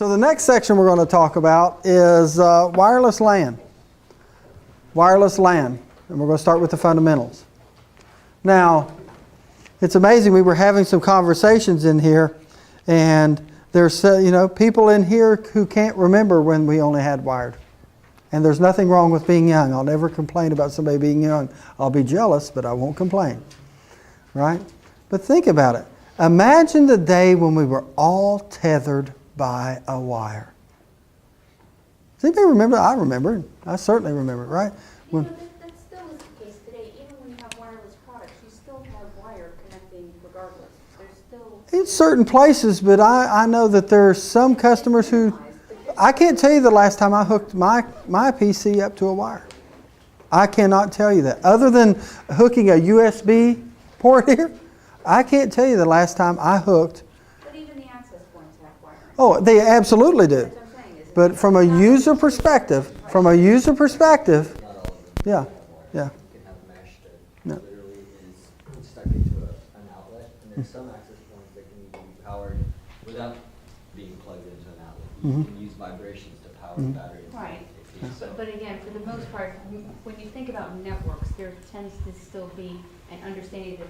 So the next section we're going to talk about is wireless LAN. Wireless LAN. And we're going to start with the fundamentals. Now, it's amazing. We were having some conversations in here, and there's people in here who can't remember when we only had wired. And there's nothing wrong with being young. I'll never complain about somebody being young. I'll be jealous, but I won't complain. Right? But think about it. Imagine the day when we were all tethered by a wire. Does anybody remember? I remember. I certainly remember, right? That still is the case today. Even when you have wireless products, you still have wire connecting regardless. There's still... In certain places, but I know that there are some customers who... I can't tell you the last time I hooked my PC up to a wire. I cannot tell you that. Other than hooking a USB port here, I can't tell you the last time I hooked. But even the access points have wire. Oh, they absolutely do. That's what I'm saying. But from a user perspective, yeah. You can have mesh that literally is stuck into an outlet, and there's some access points that can be powered without being plugged into an outlet. You can use vibrations to power the battery. Right. But again, for the most part, when you think about networks, there tends to still be an understanding that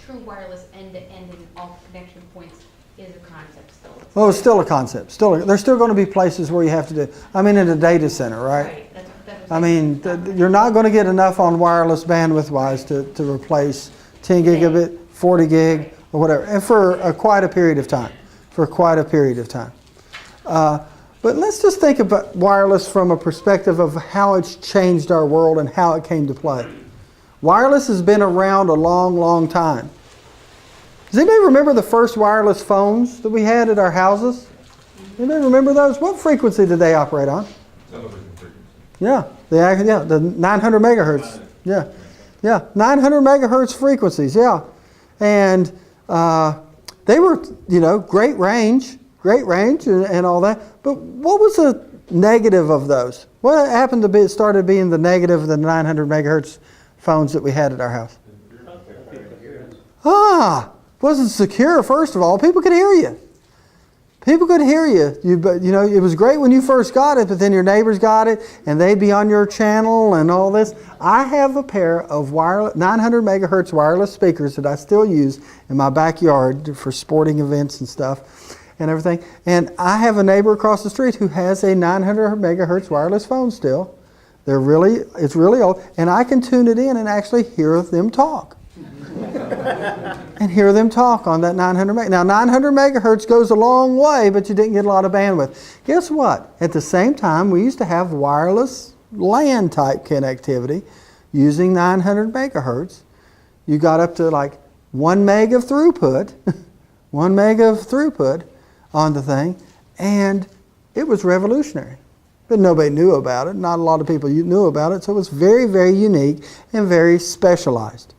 true wireless end-to-end in all connection points is a concept still. Oh, it's still a concept. There's still going to be places where you have to do. I mean, in a data center, right? Right. I mean, you're not going to get enough on wireless bandwidth-wise to replace 10 gigabit, 40 gig, or whatever, and for quite a period of time. But let's just think about wireless from a perspective of how it's changed our world and how it came to play. Wireless has been around a long, long time. Does anybody remember the first wireless phones that we had at our houses? Anybody remember those? What frequency did they operate on? Television frequency. Yeah, the 900 megahertz. Yeah, 900 megahertz frequencies. Yeah, and they were, great range and all that. But what was the negative of those? What happened to be started being the negative of the 900 megahertz phones that we had at our house? Wasn't secure. First of all, people could hear you. It was great when you first got it, but then your neighbors got it, and they'd be on your channel and all this. I have a pair of 900 megahertz wireless speakers that I still use in my backyard for sporting events and stuff and everything. And I have a neighbor across the street who has a 900 megahertz wireless phone still. It's really old, and I can tune it in and actually hear them talk. And hear them talk on that 900 megahertz. Now, 900 megahertz goes a long way, but you didn't get a lot of bandwidth. Guess what? At the same time, we used to have wireless LAN type connectivity using 900 megahertz. You got up to like 1 meg of throughput, 1 meg of throughput on the thing, and it was revolutionary. But nobody knew about it. Not a lot of people knew about it, so it was very, very unique and very specialized.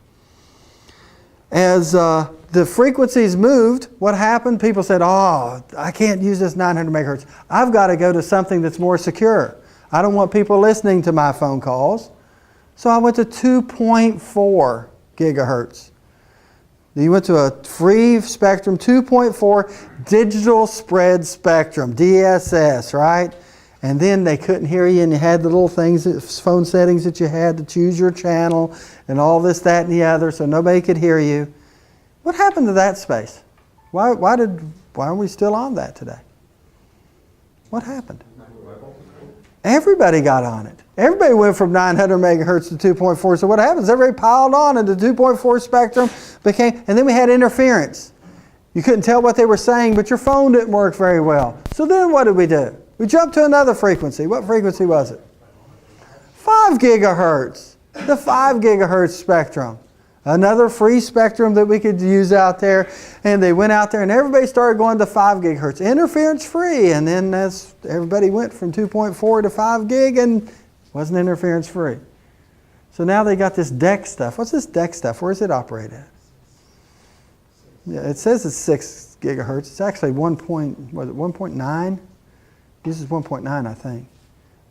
As the frequencies moved, what happened? People said, I can't use this 900 megahertz. I've got to go to something that's more secure. I don't want people listening to my phone calls. So I went to 2.4 gigahertz. You went to a free spectrum, 2.4 digital spread spectrum, DSS, right? And then they couldn't hear you, and you had the little things, phone settings that you had to choose your channel and all this, that, and the other, so nobody could hear you. What happened to that space? Why are we still on that today? What happened? Everybody got on it. Everybody went from 900 megahertz to 2.4. So what happens? Everybody piled on, and the 2.4 spectrum became, and then we had interference. You couldn't tell what they were saying, but your phone didn't work very well. So then what did we do? We jumped to another frequency. What frequency was it? 5 gigahertz. The 5 gigahertz spectrum. Another free spectrum that we could use out there. And they went out there and everybody started going to 5 gigahertz. Interference free. And then as everybody went from 2.4 to 5 gig and wasn't interference free. So now they got this DEC stuff. What's this DEC stuff? Where does it operate at? Yeah, it says it's 6 gigahertz. It's actually 1.9? Uses 1.9, I think.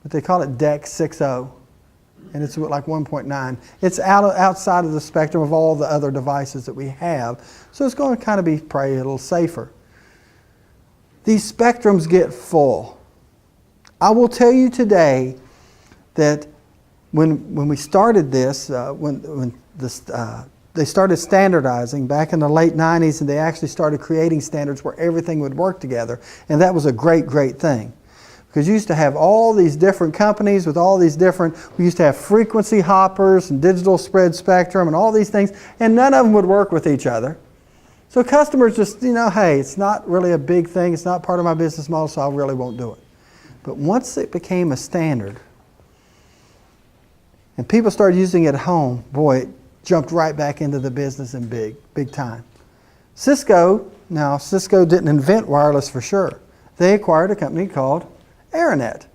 But they call it DEC 6.0. And it's like 1.9. It's outside of the spectrum of all the other devices that we have. So it's going to kind of be probably a little safer. these spectrums get full. I will tell you today that when we started this, they started standardizing back in the late 90s, and they actually started creating standards where everything would work together. And that was a great, great thing. Because you used to have all these different companies with all these different, we used to have frequency hoppers and digital spread spectrum and all these things, and none of them would work with each other. So customers just, hey, it's not really a big thing, it's not part of my business model, so I really won't do it. But once it became a standard, and people started using it at home, boy, it jumped right back into the business in big time. Cisco didn't invent wireless for sure. They acquired a company called Aranet.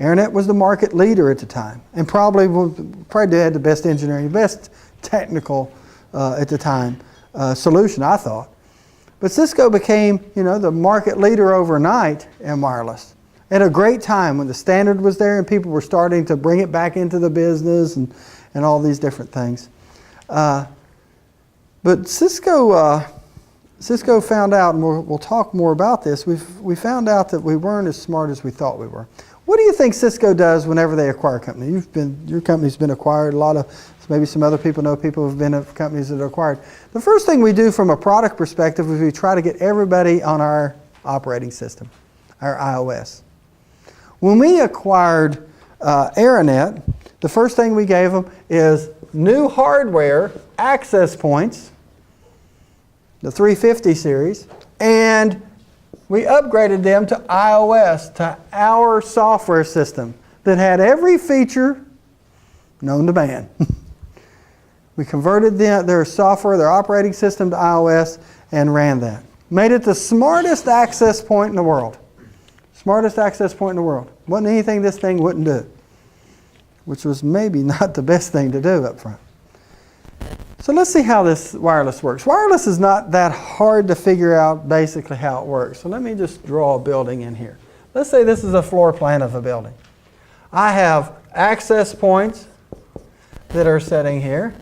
Aranet was the market leader at the time, and probably had the best engineering, best technical at the time solution, I thought. But Cisco became, the market leader overnight in wireless at a great time when the standard was there and people were starting to bring it back into the business and all these different things. But Cisco found out, and we'll talk more about this, we found out that we weren't as smart as we thought we were. What do you think Cisco does whenever they acquire a company? Your company's been acquired. Maybe some other people know people who've been at companies that are acquired. The first thing we do from a product perspective is we try to get everybody on our operating system, our iOS. When we acquired Aranet, the first thing we gave them is new hardware access points, the 350 series, and we upgraded them to iOS, to our software system that had every feature known to man. We converted their software, their operating system to iOS and ran that. Made it the smartest access point in the world. Smartest access point in the world. Wasn't anything this thing wouldn't do, which was maybe not the best thing to do up front. So let's see how this wireless works. Wireless is not that hard to figure out basically how it works. So let me just draw a building in here. Let's say this is a floor plan of a building. I have access points that are sitting here.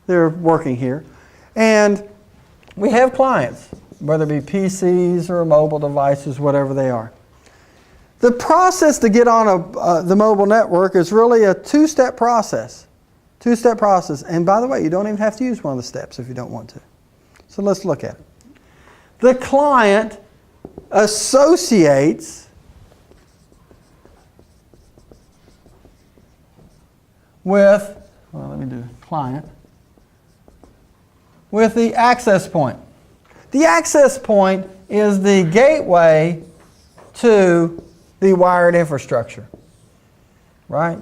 They're working here. And we have clients, whether it be PCs or mobile devices, whatever they are. The process to get on the mobile network is really a two-step process. Two-step process. And by the way, you don't even have to use one of the steps if you don't want to. So let's look at it. The client associates with, let me do client, with the access point. The access point is the gateway to the wired infrastructure, right?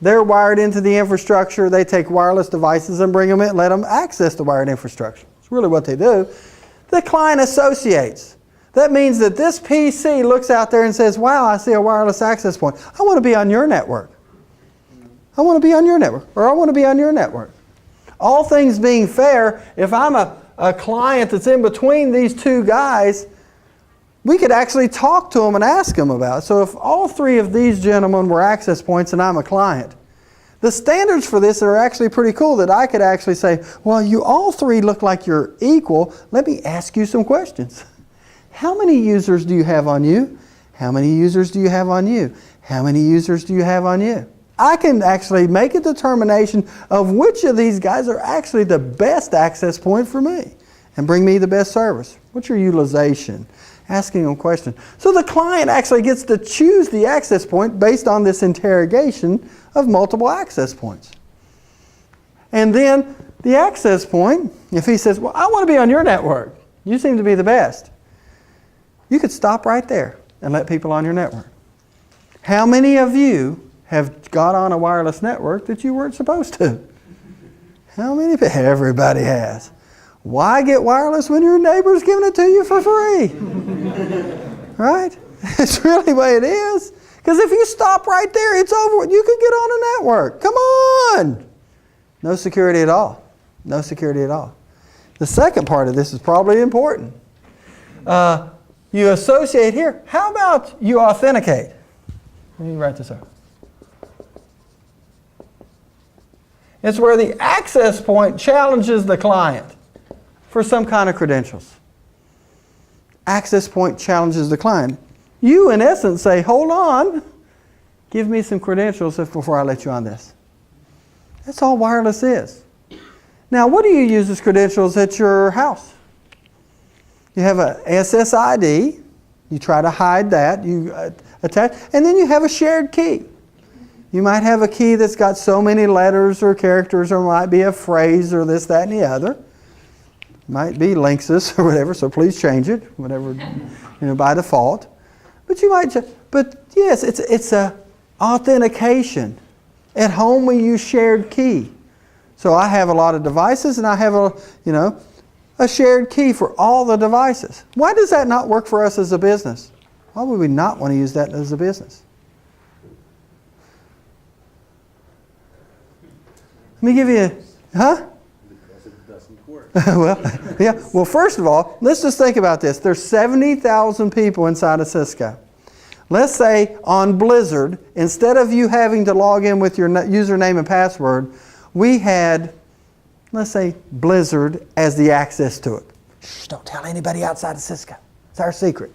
They're wired into the infrastructure. They take wireless devices and bring them in, let them access the wired infrastructure. It's really what they do. The client associates. That means that this PC looks out there and says, wow, I see a wireless access point. I want to be on your network. I want to be on your network, or I want to be on your network. All things being fair, if I'm a client that's in between these two guys, we could actually talk to them and ask them about it. So if all three of these gentlemen were access points and I'm a client, the standards for this are actually pretty cool that I could actually say, well, you all three look like you're equal. Let me ask you some questions. How many users do you have on you? How many users do you have on you? How many users do you have on you? I can actually make a determination of which of these guys are actually the best access point for me and bring me the best service. What's your utilization? Asking them questions. So the client actually gets to choose the access point based on this interrogation of multiple access points. And then the access point, if he says, well, I want to be on your network. You seem to be the best. You could stop right there and let people on your network. How many of you have got on a wireless network that you weren't supposed to? How many? Everybody has. Why get wireless when your neighbor's giving it to you for free? Right? It's really the way it is. Because if you stop right there, it's over. You could get on a network. Come on! No security at all. No security at all. The second part of this is probably important. You associate here. How about you authenticate? Let me write this out. It's where the access point challenges the client for some kind of credentials. Access point challenges the client. You, in essence, say, hold on, give me some credentials before I let you on this. That's all wireless is. Now, what do you use as credentials at your house? You have a SSID. You try to hide that. You attach, and then you have a shared key. You might have a key that's got so many letters or characters, or might be a phrase or this, that, and the other. Might be Linksys or whatever, so please change it, whatever, by default. But you might, but yes, it's a authentication. At home we use shared key. So I have a lot of devices, and I have a shared key for all the devices. Why does that not work for us as a business? Why would we not want to use that as a business? Let me give you huh? Because it doesn't work. Well, first of all, let's just think about this. There's 70,000 people inside of Cisco. Let's say on Blizzard, instead of you having to log in with your username and password, we had, let's say, Blizzard as the access to it. Shh, don't tell anybody outside of Cisco. It's our secret.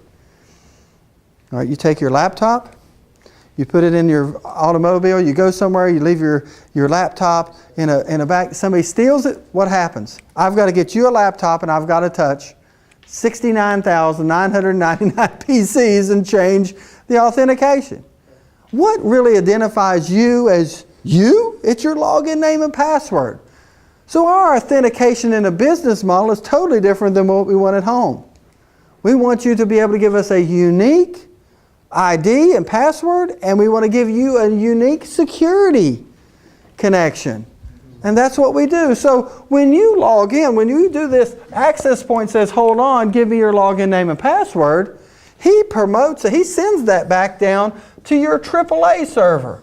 All right, you take your laptop, you put it in your automobile, you go somewhere, you leave your laptop in a bag, somebody steals it, what happens? I've got to get you a laptop, and I've got to touch 69,999 PCs and change the authentication. What really identifies you as you? It's your login name and password. So our authentication in a business model is totally different than what we want at home. We want you to be able to give us a unique ID and password, and we want to give you a unique security connection. And that's what we do. So when you log in, when you do this, access point says, hold on, give me your login name and password. He promotes it. He sends that back down to your AAA server.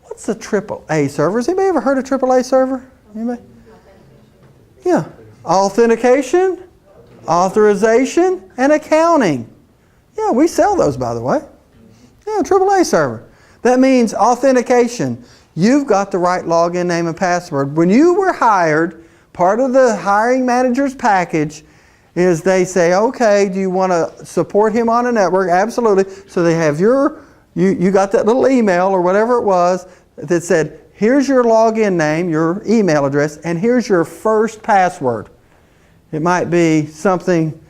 What's a AAA server? Has anybody ever heard of AAA server? Anybody? Yeah. Authentication, authorization, and accounting. Yeah, we sell those, by the way. Yeah, AAA server. That means authentication. You've got the right login name and password. When you were hired, part of the hiring manager's package is they say, okay, do you want to support him on a network? Absolutely. So they have you got that little email or whatever it was that said, here's your login name, your email address, and here's your first password. It might be something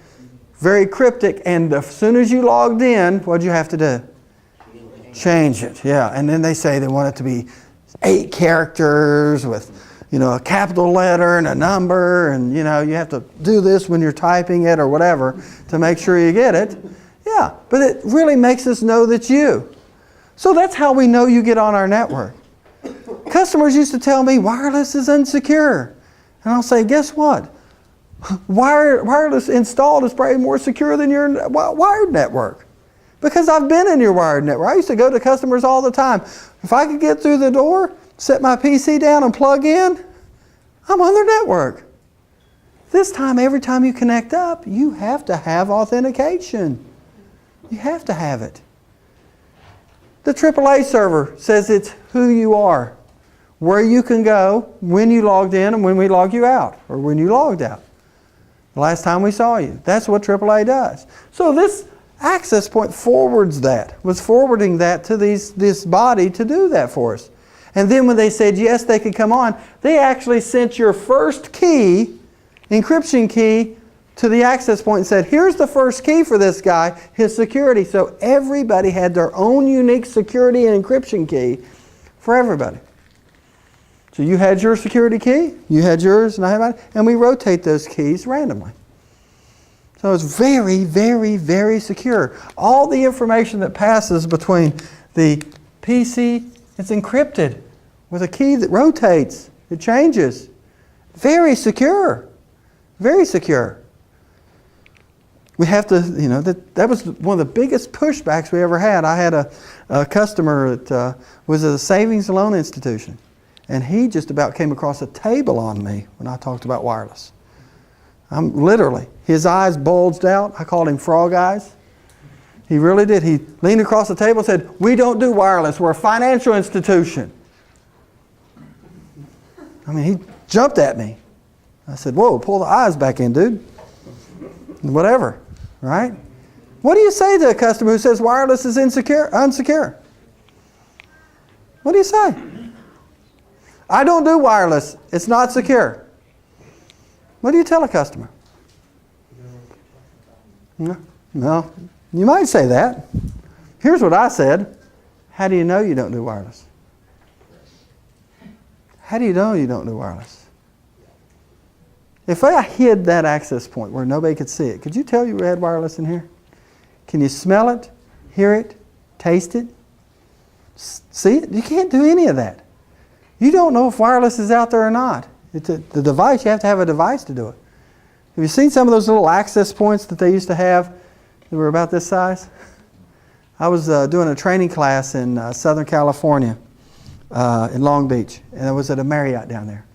very cryptic, and as soon as you logged in, what'd you have to do? Change it, yeah. And then they say they want it to be 8 characters with, a capital letter and a number, and, you have to do this when you're typing it or whatever to make sure you get it. Yeah, but it really makes us know that you. So that's how we know you get on our network. Customers used to tell me wireless is insecure. And I'll say, guess what? Wireless installed is probably more secure than your wired network. Because I've been in your wired network. I used to go to customers all the time. If I could get through the door, set my PC down and plug in, I'm on their network. This time, every time you connect up, you have to have authentication. You have to have it. The AAA server says it's who you are, where you can go, when you logged in and when we log you out, or when you logged out. The last time we saw you. That's what AAA does. So this access point forwards that, was forwarding that to this body to do that for us. And then when they said yes, they could come on, they actually sent your first key, encryption key, to the access point and said, here's the first key for this guy, his security. So everybody had their own unique security and encryption key for everybody. So you had your security key, you had yours, and I had mine, and we rotate those keys randomly. So it's very, very, very secure. All the information that passes between the PC, it's encrypted with a key that rotates. It changes. Very secure. Very secure. We have to, that was one of the biggest pushbacks we ever had. I had a customer that was at a savings and loan institution. And he just about came across a table on me when I talked about wireless. Literally, his eyes bulged out. I called him frog eyes. He really did. He leaned across the table and said, we don't do wireless. We're a financial institution. I mean, he jumped at me. I said, whoa, pull the eyes back in, dude. Whatever, right? What do you say to a customer who says wireless is unsecure? What do you say? I don't do wireless. It's not secure. What do you tell a customer? No. You might say that. Here's what I said. How do you know you don't do wireless? How do you know you don't do wireless? If I hid that access point where nobody could see it, could you tell you had wireless in here? Can you smell it, hear it, taste it, see it? You can't do any of that. You don't know if wireless is out there or not. The device, you have to have a device to do it. Have you seen some of those little access points that they used to have that were about this size? I was doing a training class in Southern California, in Long Beach, and I was at a Marriott down there.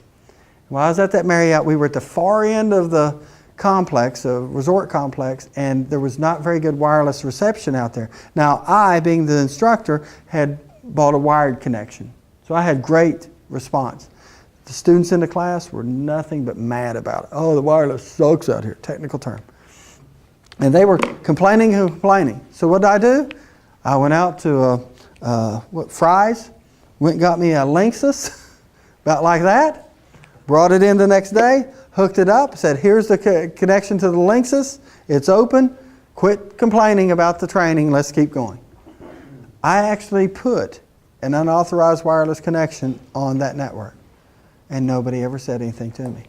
While I was at that Marriott, we were at the far end of the complex, a resort complex, and there was not very good wireless reception out there. Now, I, being the instructor, had bought a wired connection, so I had great response. The students in the class were nothing but mad about it. Oh, the wireless sucks out here, technical term. And they were complaining and complaining. So what did I do? I went out to Fry's, went and got me a Linksys, about like that, brought it in the next day, hooked it up, said, here's the connection to the Linksys, it's open, quit complaining about the training, let's keep going. I actually put an unauthorized wireless connection on that network, and nobody ever said anything to me.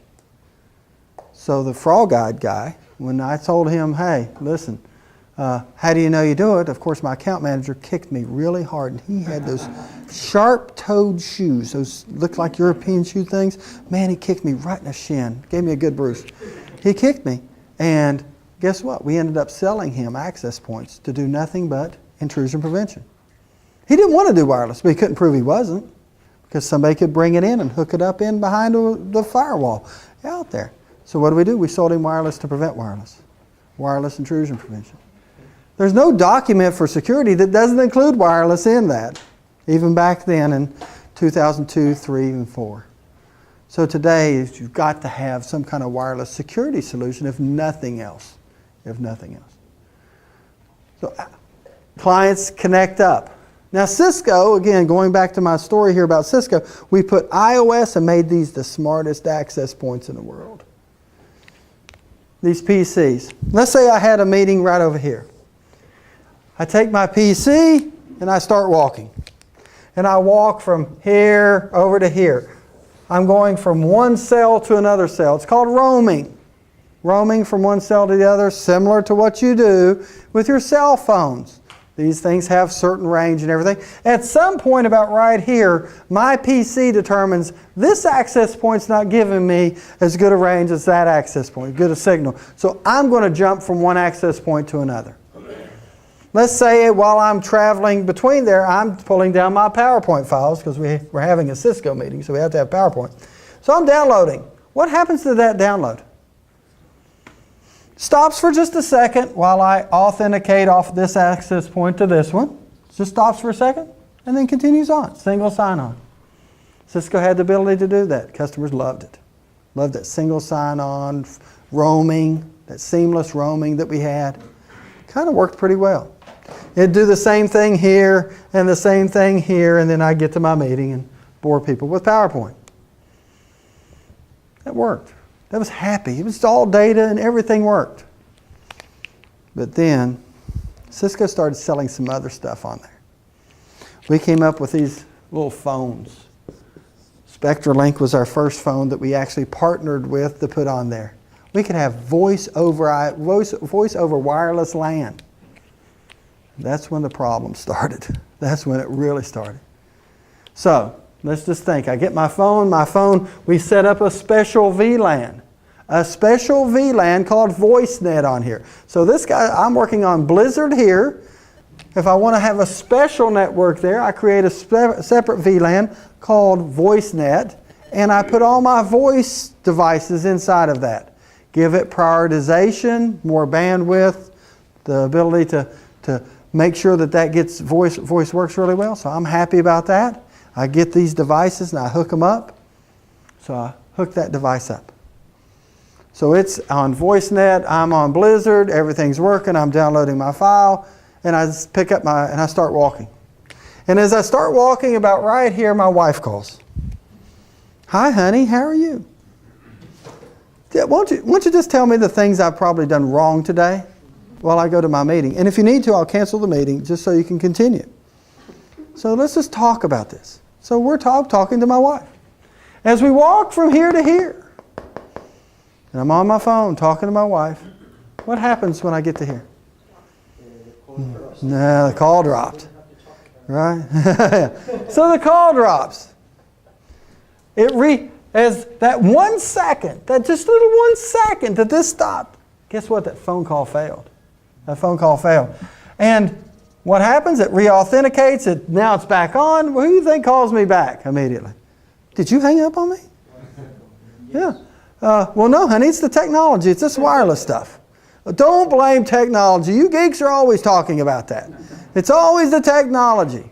So the Frog Guide guy, when I told him, hey, listen, how do you know you do it? Of course, my account manager kicked me really hard, and he had those sharp-toed shoes, those look like European shoe things. Man, he kicked me right in the shin, gave me a good bruise. He kicked me, and guess what? We ended up selling him access points to do nothing but intrusion prevention. He didn't want to do wireless, but he couldn't prove he wasn't, because somebody could bring it in and hook it up in behind the firewall out there. So what do? We sold him wireless to prevent wireless intrusion prevention. There's no document for security that doesn't include wireless in that, even back then in 2002, 3, and 4. So today, you've got to have some kind of wireless security solution, if nothing else. So clients connect up. Now Cisco, again, going back to my story here about Cisco, we put iOS and made these the smartest access points in the world. These PCs. Let's say I had a meeting right over here. I take my PC and I start walking. And I walk from here over to here. I'm going from one cell to another cell. It's called roaming. Roaming from one cell to the other, similar to what you do with your cell phones. These things have certain range and everything. At some point about right here, my PC determines this access point's not giving me as good a range as that access point, good a signal. So I'm going to jump from one access point to another. Let's say while I'm traveling between there, I'm pulling down my PowerPoint files because we're having a Cisco meeting, so we have to have PowerPoint. So I'm downloading. What happens to that download? Stops for just a second while I authenticate off this access point to this one. Just stops for a second and then continues on. Single sign-on. Cisco had the ability to do that. Customers loved it. Loved that single sign-on, roaming, that seamless roaming that we had. Kind of worked pretty well. It'd do the same thing here and the same thing here, and then I'd get to my meeting and bore people with PowerPoint. That worked. That was happy. It was all data and everything worked. But then Cisco started selling some other stuff on there. We came up with these little phones. SpectraLink was our first phone that we actually partnered with to put on there. We could have voice over wireless LAN. That's when the problem started. That's when it really started. So let's just think. I get my phone, we set up a special VLAN. A special VLAN called VoiceNet on here. So this guy, I'm working on Blizzard here. If I want to have a special network there, I create a separate VLAN called VoiceNet, and I put all my voice devices inside of that. Give it prioritization, more bandwidth, the ability to make sure that gets voice works really well. So I'm happy about that. I get these devices and I hook them up. So I hooked that device up. So it's on VoiceNet, I'm on Blizzard, everything's working, I'm downloading my file, and I just pick up and I start walking. And as I start walking about right here, my wife calls. Hi, honey, how are you? Yeah, won't you just tell me the things I've probably done wrong today while I go to my meeting? And if you need to, I'll cancel the meeting just so you can continue. So let's just talk about this. So we're talking to my wife. As we walk from here to here, and I'm on my phone talking to my wife, what happens when I get to here? No, the call dropped. Right? So the call drops. As that 1 second, that just little 1 second that this stopped, guess what? That phone call failed. That phone call failed. And what happens? It re-authenticates. Now it's back on. Well, who do you think calls me back immediately? Did you hang up on me? Yeah. Well, no, honey, it's the technology. It's this wireless stuff. Don't blame technology. You geeks are always talking about that. It's always the technology.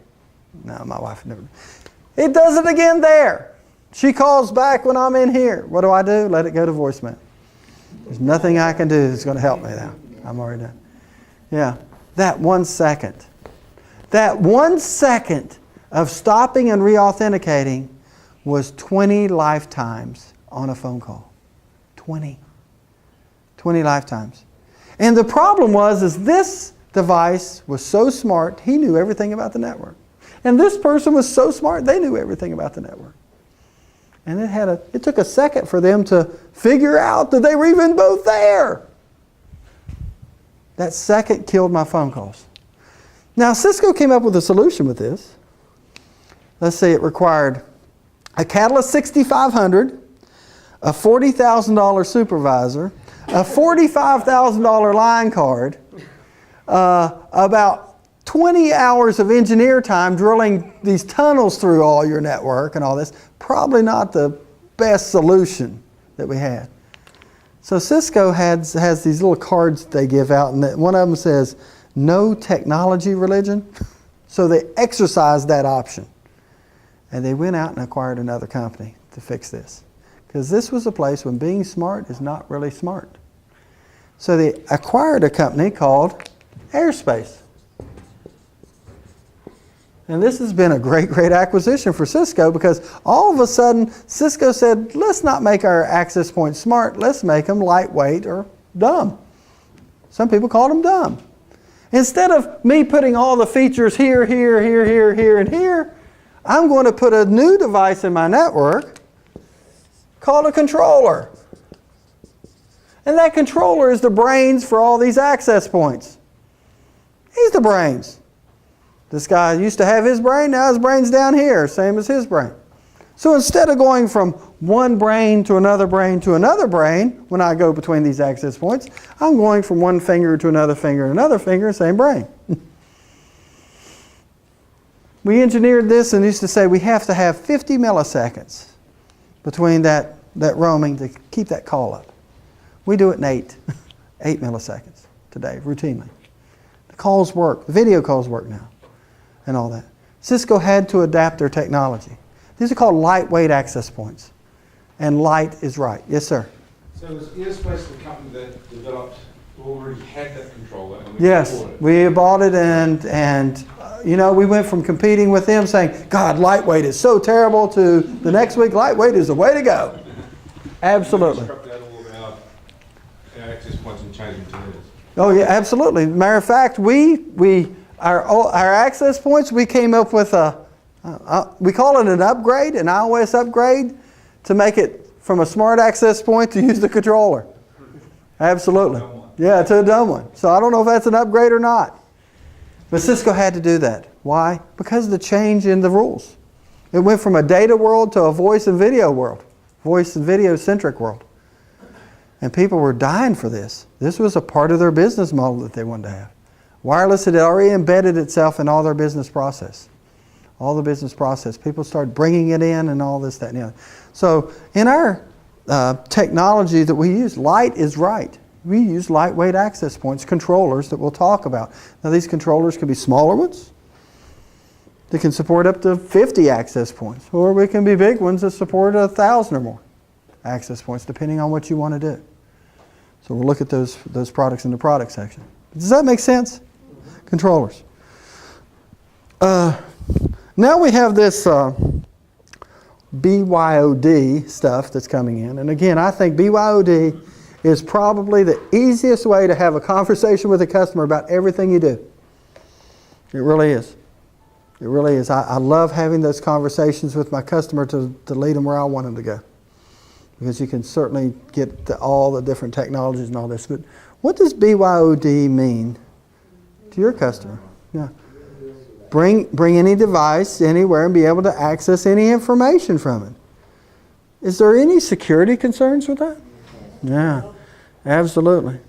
No, my wife never. It does it again there. She calls back when I'm in here. What do? Let it go to voicemail. There's nothing I can do that's going to help me now. I'm already done. Yeah, that 1 second. That 1 second of stopping and re-authenticating was 20 lifetimes on a phone call. 20 lifetimes. And the problem is this device was so smart, he knew everything about the network. And this person was so smart, they knew everything about the network. And it took a second for them to figure out that they were even both there. That second killed my phone calls. Now, Cisco came up with a solution with this. Let's say it required a Catalyst 6500, a $40,000 supervisor, a $45,000 line card, about 20 hours of engineer time drilling these tunnels through all your network and all this. Probably not the best solution that we had. So Cisco has these little cards they give out, and one of them says, no technology religion. So they exercised that option. And they went out and acquired another company to fix this. Because this was a place when being smart is not really smart. So they acquired a company called Airspace. And this has been a great, great acquisition for Cisco, because all of a sudden Cisco said, let's not make our access points smart, let's make them lightweight or dumb. Some people call them dumb. Instead of me putting all the features here, here, here, here, here, and here, I'm going to put a new device in my network called a controller. And that controller is the brains for all these access points. He's the brains. This guy used to have his brain, now his brain's down here, same as his brain. So instead of going from one brain to another brain to another brain, when I go between these access points, I'm going from one finger to another finger, same brain. We engineered this and used to say we have to have 50 milliseconds between that roaming to keep that call up. We do it in 8 milliseconds today, routinely. The calls work, the video calls work now, and all that. Cisco had to adapt their technology. These are called lightweight access points. And light is right. Yes, sir? So was Airspace the company that developed, already had that controller? And we Yes, bought it? we bought it, and you know, we went from competing with them saying, God, lightweight is so terrible, to the next week, lightweight is the way to go. Absolutely. We struck out all of our access points and changed them to theirs. Oh yeah, absolutely. Matter of fact, our access points, we came up with we call it an upgrade, an iOS upgrade, to make it from a smart access point to use the controller. Absolutely. Yeah, to a dumb one. So I don't know if that's an upgrade or not. But Cisco had to do that. Why? Because of the change in the rules. It went from a data world to a voice and video world. Voice and video centric world. And people were dying for this. This was a part of their business model that they wanted to have. Wireless had already embedded itself in all their business process. All the business process. People started bringing it in and all this, that, and the other. So in our technology that we use, light is right. We use lightweight access points, controllers that we'll talk about. Now these controllers could be smaller ones. that can support up to 50 access points. Or we can be big ones that support 1,000 or more access points, depending on what you want to do. So we'll look at those products in the product section. Does that make sense? Controllers. Now we have this BYOD stuff that's coming in. And again, I think BYOD is probably the easiest way to have a conversation with a customer about everything you do. It really is. It really is. I love having those conversations with my customer to lead them where I want them to go. Because you can certainly get to all the different technologies and all this. But what does BYOD mean to your customer? Yeah. Bring any device anywhere and be able to access any information from it. Is there any security concerns with that? Yeah, absolutely.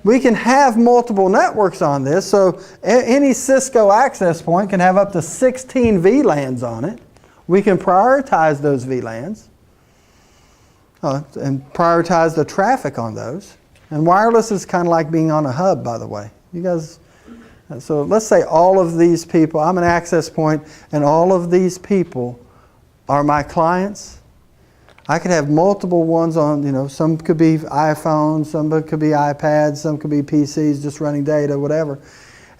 We can have multiple networks on this, so any Cisco access point can have up to 16 VLANs on it. We can prioritize those VLANs and prioritize the traffic on those. And wireless is kind of like being on a hub, by the way. You guys, so let's say all of these people, I'm an access point, and all of these people are my clients. I could have multiple ones on, some could be iPhones, some could be iPads, some could be PCs just running data, whatever.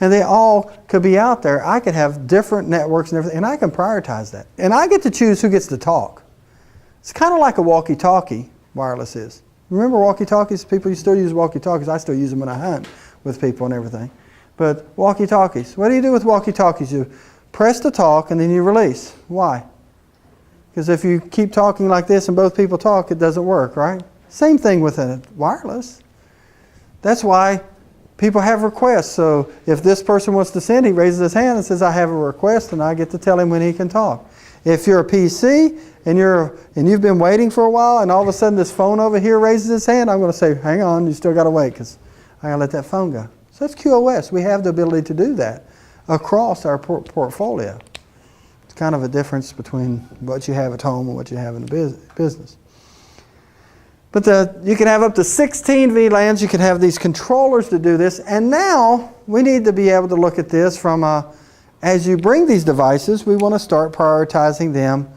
And they all could be out there. I could have different networks and everything, and I can prioritize that. And I get to choose who gets to talk. It's kind of like a walkie-talkie, wireless is. Remember walkie-talkies? People still use walkie-talkies. I still use them when I hunt with people and everything. But walkie-talkies, what do you do with walkie-talkies? You press to talk and then you release. Why? Because if you keep talking like this and both people talk, it doesn't work, right? Same thing with a wireless. That's why people have requests. So if this person wants to send, he raises his hand and says, I have a request, and I get to tell him when he can talk. If you're a PC and you've been waiting for a while and all of a sudden this phone over here raises its hand, I'm going to say, hang on, you still got to wait because I got to let that phone go. So that's QoS. We have the ability to do that across our portfolio. It's kind of a difference between what you have at home and what you have in the business. But you can have up to 16 VLANs. You can have these controllers to do this. And now we need to be able to look at this from as you bring these devices, we want to start prioritizing them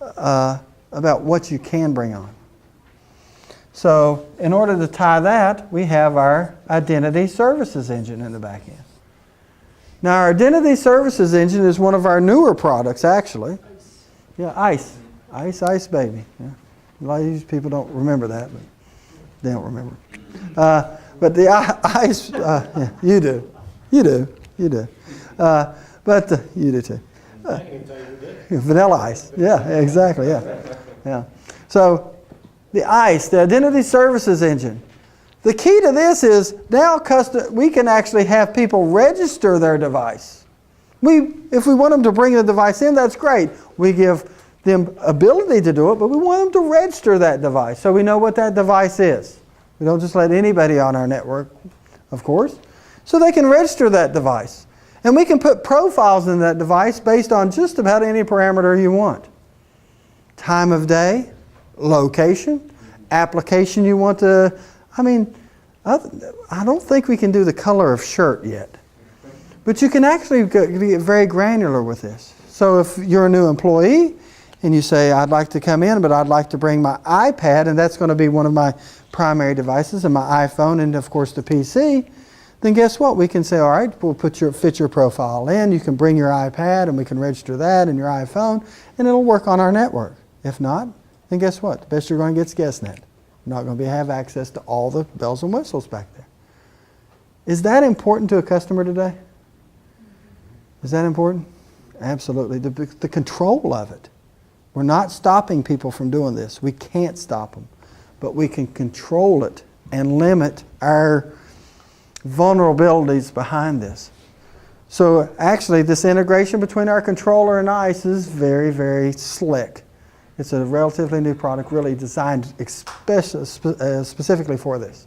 about what you can bring on. So in order to tie that, we have our identity services engine in the back end. Now our identity services engine is one of our newer products, actually. Yeah, ICE. ICE, baby. Yeah. A lot of these people don't remember that, but they don't remember. But the ICE, yeah, you do. You do. You do. But you do too. Vanilla Ice. Yeah, exactly. Yeah. Yeah. So the ICE, the Identity Services Engine. The key to this is now we can actually have people register their device. If we want them to bring the device in, that's great. We give them ability to do it, but we want them to register that device so we know what that device is. We don't just let anybody on our network, of course. So they can register that device. And we can put profiles in that device based on just about any parameter you want. Time of day, location, application you want to, I don't think we can do the color of shirt yet. But you can actually get very granular with this. So if you're a new employee and you say, I'd like to come in, but I'd like to bring my iPad, and that's going to be one of my primary devices, and my iPhone, and of course the PC, then guess what? We can say, all right, we'll fit your profile in. You can bring your iPad, and we can register that and your iPhone, and it'll work on our network. If not, then guess what? The best you're going to get is GuestNet. You're not going to have access to all the bells and whistles back there. Is that important to a customer today? Is that important? Absolutely. The control of it. We're not stopping people from doing this. We can't stop them. But we can control it and limit our vulnerabilities behind this. So actually this integration between our controller and ICE is very, very slick. It's a relatively new product, really designed specifically for this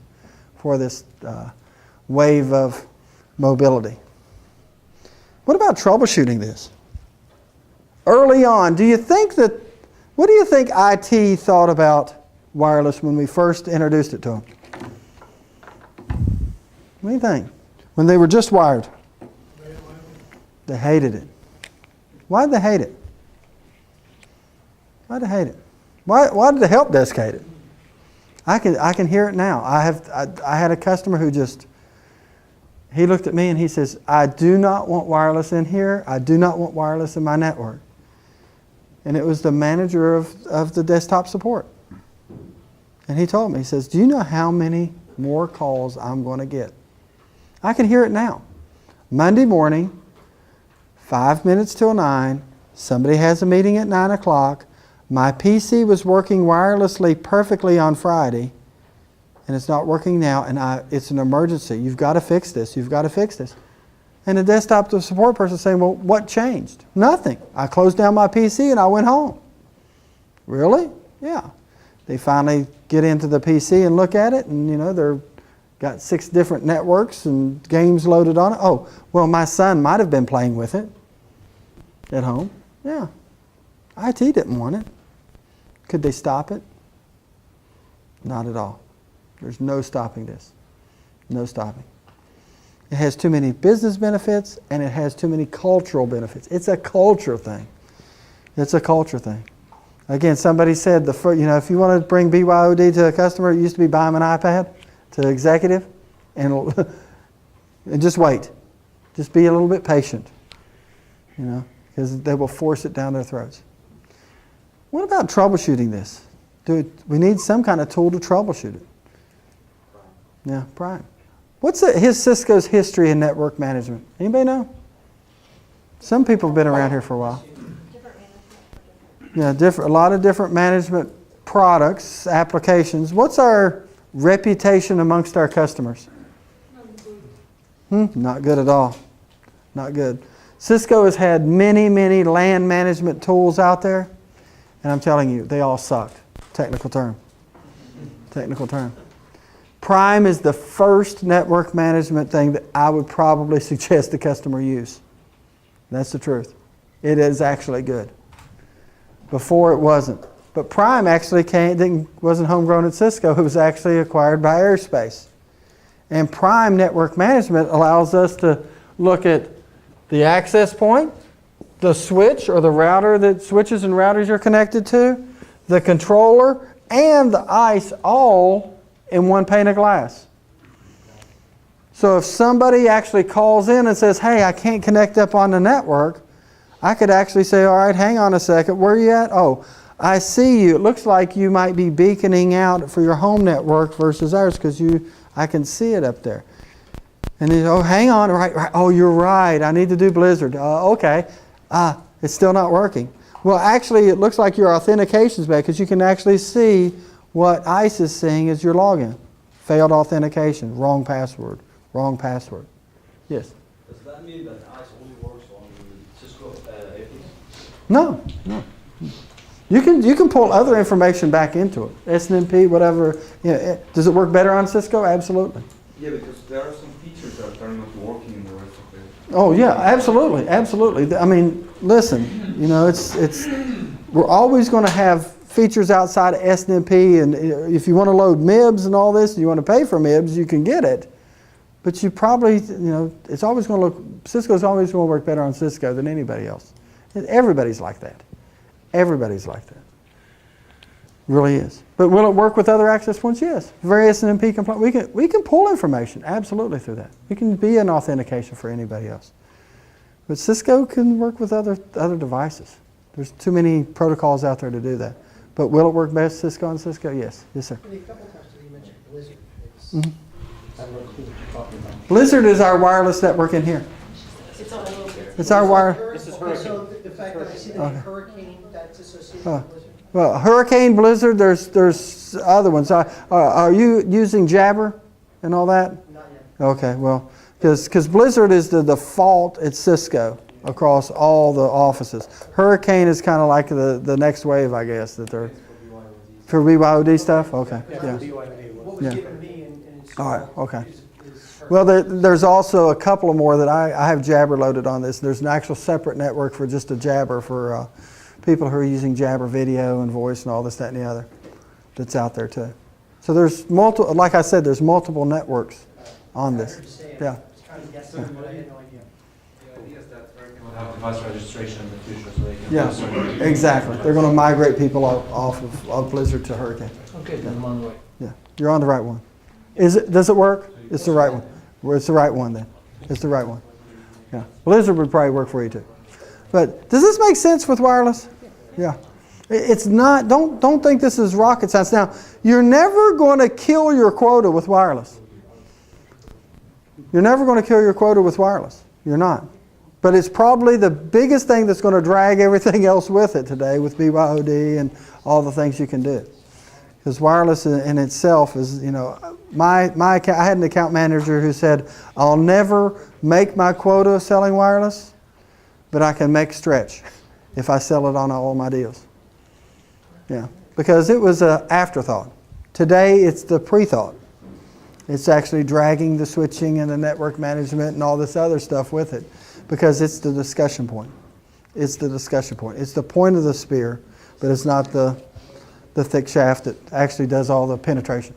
wave of mobility. What about troubleshooting this? Early on, what do you think IT thought about wireless when we first introduced it to them? What do you think? When they were just wired? They hated it. Why did they hate it? Why did they hate it? Why did the help desk hate it? I can hear it now. I had a customer who he looked at me and he says, I do not want wireless in here. I do not want wireless in my network. And it was the manager of the desktop support. And he told me, he says, do you know how many more calls I'm going to get? I can hear it now. Monday morning, 5 minutes till 9, somebody has a meeting at 9 o'clock. My PC was working wirelessly perfectly on Friday, and it's not working now, and it's an emergency. You've got to fix this. You've got to fix this. And the desktop support person saying, well, what changed? Nothing. I closed down my PC and I went home. Really? Yeah. They finally get into the PC and look at it, and they're got 6 different networks and games loaded on it. Oh, well, my son might have been playing with it at home. Yeah. IT didn't want it. Could they stop it? Not at all. There's no stopping this. No stopping. It has too many business benefits and it has too many cultural benefits. It's a culture thing. It's a culture thing. Again, somebody said if you want to bring BYOD to a customer, it used to be buy them an iPad to executive and just wait. Just be a little bit patient. Because they will force it down their throats. What about troubleshooting this? We need some kind of tool to troubleshoot it. Yeah, Prime. What's Cisco's history in network management? Anybody know? Some people have been around here for a while. Yeah, a lot of different management products, applications. What's our reputation amongst our customers? Not good at all. Not good. Cisco has had many, many LAN management tools out there, and I'm telling you, they all sucked. Technical term. Technical term. Prime is the first network management thing that I would probably suggest the customer use. That's the truth. It is actually good. Before it wasn't. But Prime actually wasn't homegrown at Cisco. It was actually acquired by Airspace. And Prime network management allows us to look at the access point, the switch or the router that switches and routers you're connected to, the controller, and the ICE all in one pane of glass. So if somebody actually calls in and says, hey, I can't connect up on the network, I could actually say, all right, hang on a second, where are you at? Oh, I see you. It looks like you might be beaconing out for your home network versus ours because I can see it up there. And then, oh, hang on, right. Oh, you're right. I need to do Blizzard. Okay. It's still not working. Well, actually, it looks like your authentication's bad because you can actually see what ICE is seeing as your login. Failed authentication, wrong password, wrong password. Yes? Does that mean that ICE only works on Cisco APIs? No. You can pull other information back into it. SNMP, whatever. Does it work better on Cisco? Absolutely. Yeah, because there are some features that are not working in the rest of it. Oh yeah, absolutely, absolutely. I mean, listen, we're always going to have features outside of SNMP, and if you want to load MIBs and all this, and you want to pay for MIBs, you can get it. But you probably, it's always going to Cisco's always going to work better on Cisco than anybody else. Everybody's like that. Everybody's like that. Really is. But will it work with other access points? Yes. Very SNMP compliant. We can pull information absolutely through that. We can be an authentication for anybody else. But Cisco can work with other devices. There's too many protocols out there to do that. But will it work best Cisco on Cisco? Yes. Yes, sir. A couple times you mentioned Blizzard. I don't know who you're talking about. Blizzard is our wireless network in here. It's our wire. This is Hurricane. So the fact that I see that Hurricane, that's associated with Blizzard. Well, Hurricane, Blizzard, there's other ones. Are you using Jabber and all that? Not yet. Okay, well, because Blizzard is the default at Cisco across all the offices. Hurricane is kind of like the next wave, I guess, that they're for BYOD stuff. Okay, yeah. What was given me and All right, okay. Well, there's also a couple of more that I have Jabber loaded on this. There's an actual separate network for just a Jabber for people who are using Jabber video and voice and all this, that, and the other that's out there too. So there's multiple, like I said, there's multiple networks on this. Yeah. I was trying to guess something, but I had no idea. The idea is that have device registration in the future, so they can. Yeah, register. exactly. They're going to migrate people off of Blizzard to Hurricane. Okay, then I'm on the way. Yeah, you're on the right one. Does it work? It's the right one. Well, it's the right one then. It's the right one. Yeah, Blizzard would probably work for you too. But does this make sense with wireless? Yeah. It's not. Don't think this is rocket science. Now, you're never going to kill your quota with wireless. You're never going to kill your quota with wireless. You're not. But it's probably the biggest thing that's going to drag everything else with it today with BYOD and all the things you can do. Because wireless in itself is, you know, I had an account manager who said, I'll never make my quota selling wireless, but I can make stretch if I sell it on all my deals. Yeah, because it was an afterthought. Today, it's the pre-thought. It's actually dragging the switching and the network management and all this other stuff with it because it's the discussion point. It's the discussion point. It's the point of the spear, but it's not the thick shaft that actually does all the penetration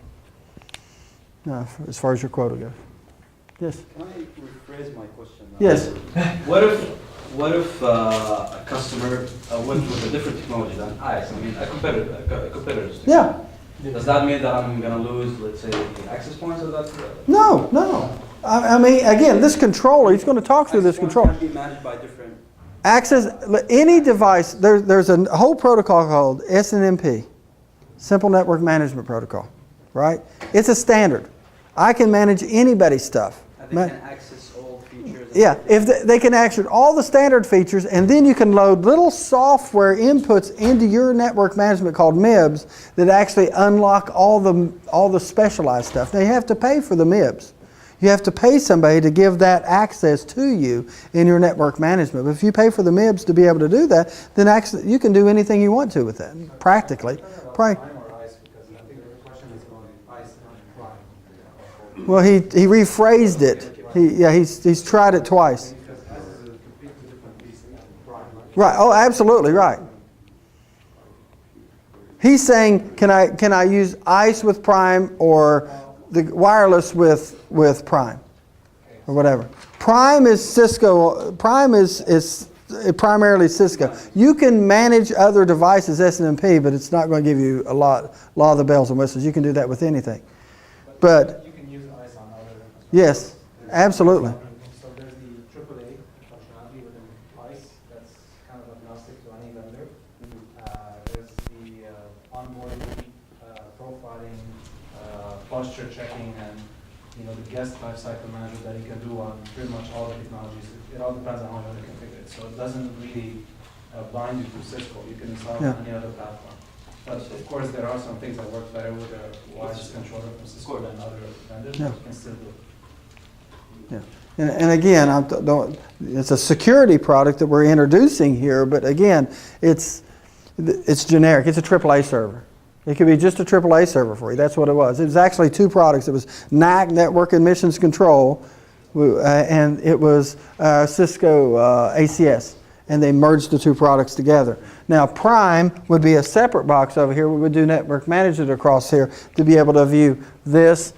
as far as your quota goes. Yes? Can I rephrase my question now? Yes. What if a customer went with a different technology than ICE? I mean, a competitor. Yeah. Does that mean that I'm going to lose, let's say, the access points of that? No. I mean, again, this controller, he's going to talk through this controller. Can be managed by different. Access, any device, there's a whole protocol called SNMP, Simple Network Management Protocol, right? It's a standard. I can manage anybody's stuff. And they can access all features. Yeah, if they can access all the standard features, and then you can load little software inputs into your network management called MIBs that actually unlock all the specialized stuff. Now you have to pay for the MIBs. You have to pay somebody to give that access to you in your network management. But if you pay for the MIBs to be able to do that, then you can do anything you want to with that, practically. Well, he rephrased it. He's tried it twice. Right. Oh, absolutely right. He's saying, can I use ICE with Prime or the wireless with Prime or whatever? Prime is Cisco. Prime is primarily Cisco. You can manage other devices SNMP, but it's not going to give you a lot of the bells and whistles. You can do that with anything. But You can use ICE on other. yes, absolutely. So there's the AAA functionality within ICE that's kind of agnostic to any vendor. There's the onboarding, profiling, posture checking, and the guest lifecycle management that you can do on pretty much all the technologies. It all depends on how you want to configure it. So it doesn't really bind you to Cisco. You can install it on any other platform. But of course, there are some things that work better with a wireless controller from Cisco than other vendors. Yeah. But you can still do it. Yeah. And again, it's a security product that we're introducing here, but again, it's generic. It's a AAA server. It could be just a AAA server for you. That's what it was. It was actually two products. It was NAC, Network Admissions Control, and it was Cisco ACS. And they merged the two products together. Now, Prime would be a separate box over here. We would do network management across here to be able to view this,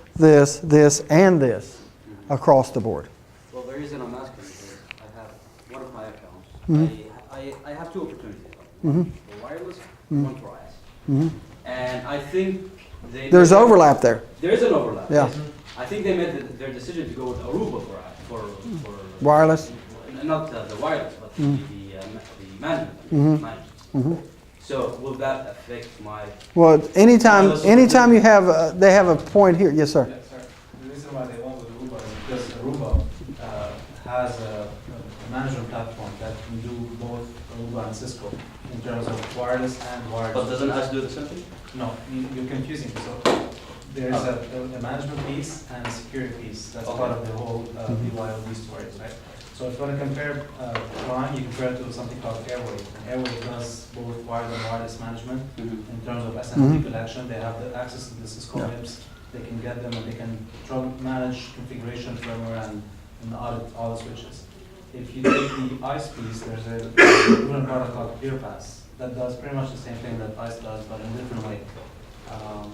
and this across the board. Well, the reason I'm asking is I have one of my accounts. Mm-hmm. I have two opportunities. Mm-hmm. For wireless, Mm-hmm. one for ICE. Mm-hmm. And I think There's overlap there. There is an overlap. Yeah. Yes. I think they made their decision to go with Aruba for Wireless. Not the wireless, but the management. Mm-hmm. So will that affect my? Well, anytime you have, they have a point here. Yes, sir. Yeah, sir. The reason why they went with Aruba is because Aruba has a management platform that can do both Aruba and Cisco in terms of wireless and wired. But doesn't ICE do the same thing? No, you're confusing. So there's a management piece and a security piece. That's part of the whole BYOD story, right? So if you want to compare Prime, you compare it to something called Airwave. And Airwave does both wired and wireless management in terms of SNMP collection. They have the access to the Cisco MIBs. They can get them and they can manage configuration, firmware, and audit all the switches. If you take the ICE piece, there's a different product called ClearPass that does pretty much the same thing that ICE does, but in a different way.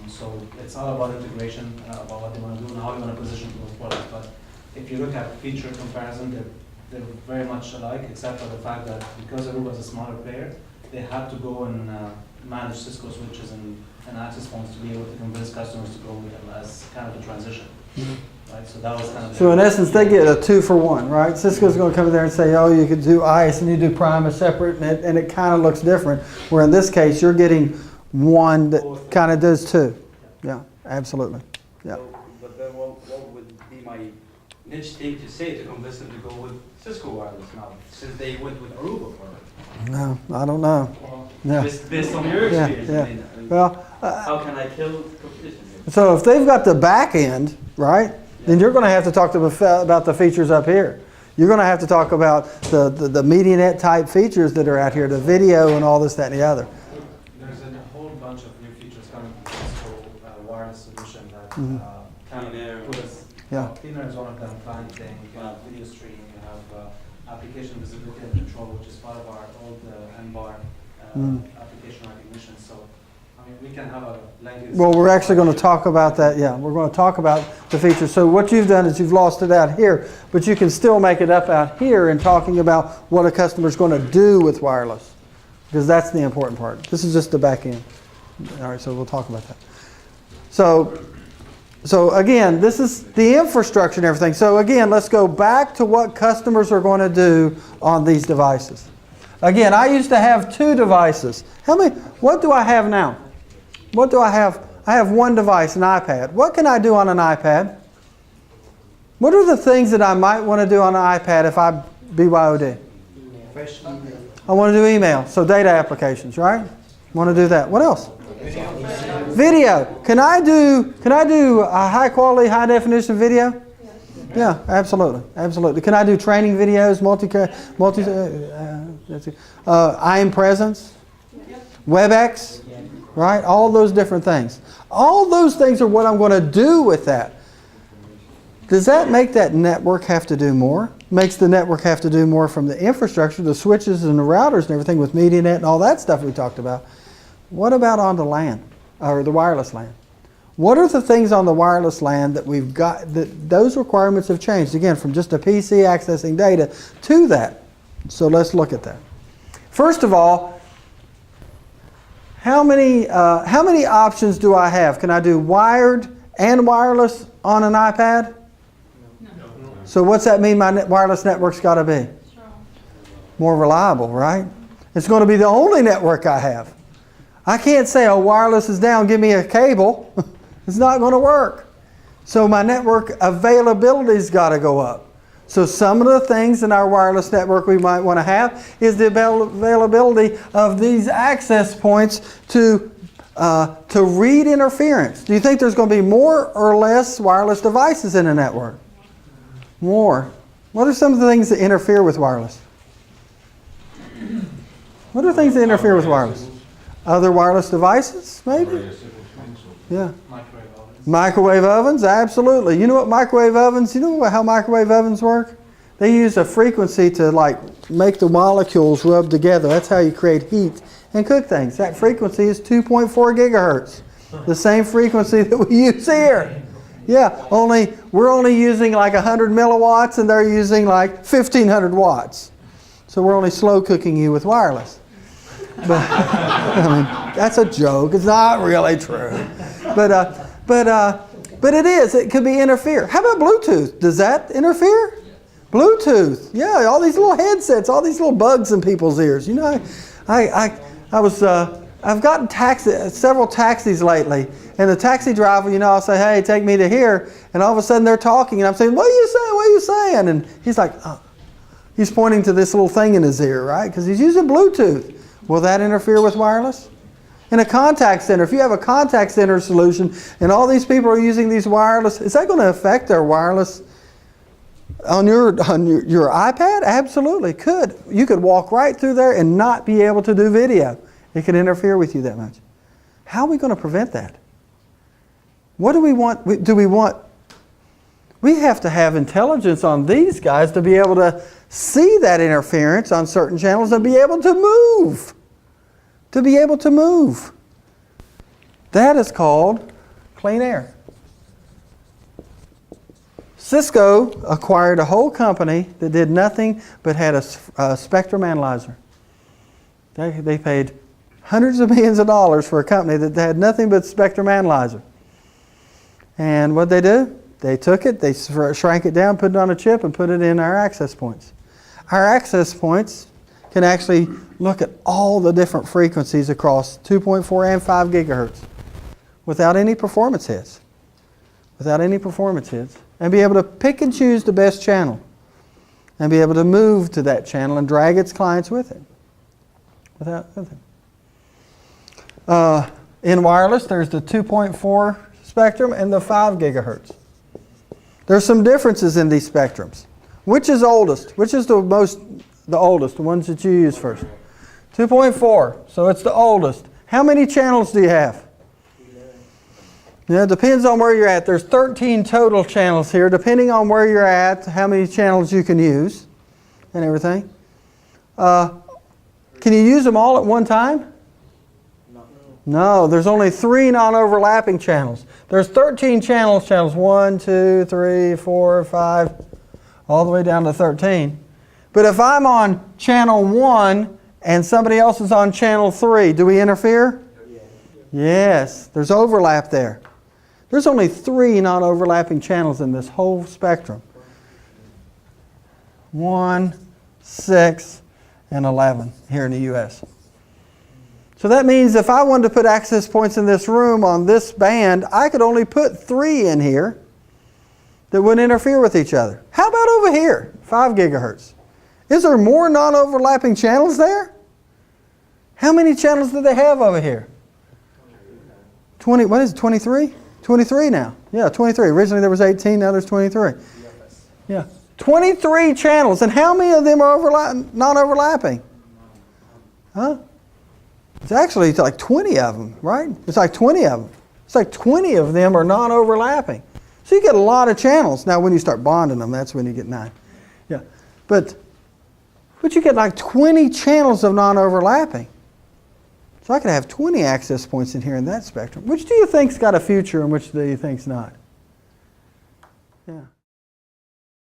So it's all about integration, about what they want to do and how you want to position those products. But if you look at feature comparison, they're they're very much alike, except for the fact that because Aruba is a smaller player, they had to go and manage Cisco switches and access points to be able to convince customers to go with them as kind of a transition. Right? So that was kind of So in essence, they get a 2-for-1, right? Cisco's going to come in there and say, oh, you could do ICE and you do Prime as separate, and it kind of looks different. Where in this case, you're getting one that kind of does two. Yeah, absolutely. Yeah. So, but then what would be my niche thing to say to convince them to go with Cisco Wireless now, since they went with Aruba for it? No, I don't know. Yeah. Based on your Yeah, experience, yeah. I mean, Well, how can I kill competition here? so if they've got the back end, right, then you're going to have to talk to them about the features up here. You're going to have to talk about the MediaNet type features that are out here, the video and all this, that, and the other. There's a whole bunch of new features coming from Cisco wireless solution that Mhm. kind Clean air. of put us. Yeah. Clean air is one of them. Client thing. You can have video streaming. You have application visibility and control, which is part of our old NBAR application recognition. So, I mean, we can have a lengthy. Well, we're actually going to talk about that. Yeah, we're going to talk about the features. So what you've done is you've lost it out here, but you can still make it up out here in talking about what a customer's going to do with wireless, because that's the important part. This is just the back end. All right, so we'll talk about that. So again, this is the infrastructure and everything. So again, let's go back to what customers are going to do on these devices. Again, I used to have 2 devices. What do I have now? What do I have? I have one device, an iPad. What can I do on an iPad? What are the things that I might want to do on an iPad if I BYOD? I want to do email, so data applications, right? Want to do that. What else? Video. Can I do a high quality, high definition video? Yeah, absolutely, absolutely. Can I do training videos, I am presence, WebEx, right? All those different things. All those things are what I'm going to do with that. Does that make that network have to do more? Makes the network have to do more from the infrastructure, the switches and the routers and everything with MediaNet and all that stuff we talked about. What about on the LAN, or the wireless LAN? What are the things on the wireless LAN that we've got, that those requirements have changed, again, from just a PC accessing data to that? So let's look at that. First of all, how many options do I have? Can I do wired and wireless on an iPad? No. So what's that mean my wireless network's got to be? More reliable, right? It's going to be the only network I have. I can't say, oh, wireless is down, give me a cable. It's not going to work. So my network availability's got to go up. So some of the things in our wireless network we might want to have is the availability of these access points to read interference. Do you think there's going to be more or less wireless devices in a network? More. What are some of the things that interfere with wireless? What are things that interfere with wireless? Other wireless devices, maybe? Yeah. Microwave ovens. Microwave ovens, absolutely. You know what microwave ovens, you know how microwave ovens work? They use a frequency to make the molecules rub together. That's how you create heat and cook things. That frequency is 2.4 gigahertz. The same frequency that we use here. Yeah, we're only using 100 milliwatts and they're using 1,500 watts. So we're only slow cooking you with wireless. But I mean, that's a joke. It's not really true. But it is. It could be interfere. How about Bluetooth? Does that interfere? Bluetooth. Yeah, all these little headsets, all these little bugs in people's ears. You know, I've gotten several taxis lately, and the taxi driver, I'll say, hey, take me to here, and all of a sudden they're talking, and I'm saying, what are you saying? What are you saying? And he's like, oh. He's pointing to this little thing in his ear, right? Because he's using Bluetooth. Will that interfere with wireless? In a contact center, if you have a contact center solution and all these people are using these wireless, is that going to affect their wireless on your iPad? Absolutely, could. You could walk right through there and not be able to do video. It could interfere with you that much. How are we going to prevent that? What do we want? We have to have intelligence on these guys to be able to see that interference on certain channels and be able to move. To be able to move. That is called clean air. Cisco acquired a whole company that did nothing but had a spectrum analyzer. They paid hundreds of millions of dollars for a company that had nothing but spectrum analyzer. And what they do? They took it, they shrank it down, put it on a chip, and put it in our access points. Our access points can actually look at all the different frequencies across 2.4 and 5 gigahertz without any performance hits. Without any performance hits. And be able to pick and choose the best channel. And be able to move to that channel and drag its clients with it. Without nothing. In wireless, there's the 2.4 spectrum and the 5 gigahertz. There's some differences in these spectrums. Which is oldest? Which is the oldest, the ones that you use first? 2.4, so it's the oldest. How many channels do you have? Yeah, it depends on where you're at. There's 13 total channels here, depending on where you're at, how many channels you can use and everything. Can you use them all at one time? No, there's only 3 non-overlapping channels. There's 13 channels, 1, 2, 3, 4, 5, all the way down to 13. But if I'm on channel 1 and somebody else is on channel 3, do we interfere? Yes, there's overlap there. There's only 3 non-overlapping channels in this whole spectrum. 1, 6, and 11 here in the US. So that means if I wanted to put access points in this room on this band, I could only put 3 in here that wouldn't interfere with each other. How about over here, 5 gigahertz? Is there more non-overlapping channels there? How many channels do they have over here? 20, what is it, 23? 23 now. Yeah, 23. Originally there was 18, now there's 23. Yeah, 23 channels. And how many of them are non-overlapping? Huh? It's actually like 20 of them, right? It's like 20 of them. It's like 20 of them are non-overlapping. So you get a lot of channels. Now when you start bonding them, that's when you get 9. Yeah, but you get like 20 channels of non-overlapping. So I could have 20 access points in here in that spectrum. Which do you think's got a future and which do you think's not? Yeah.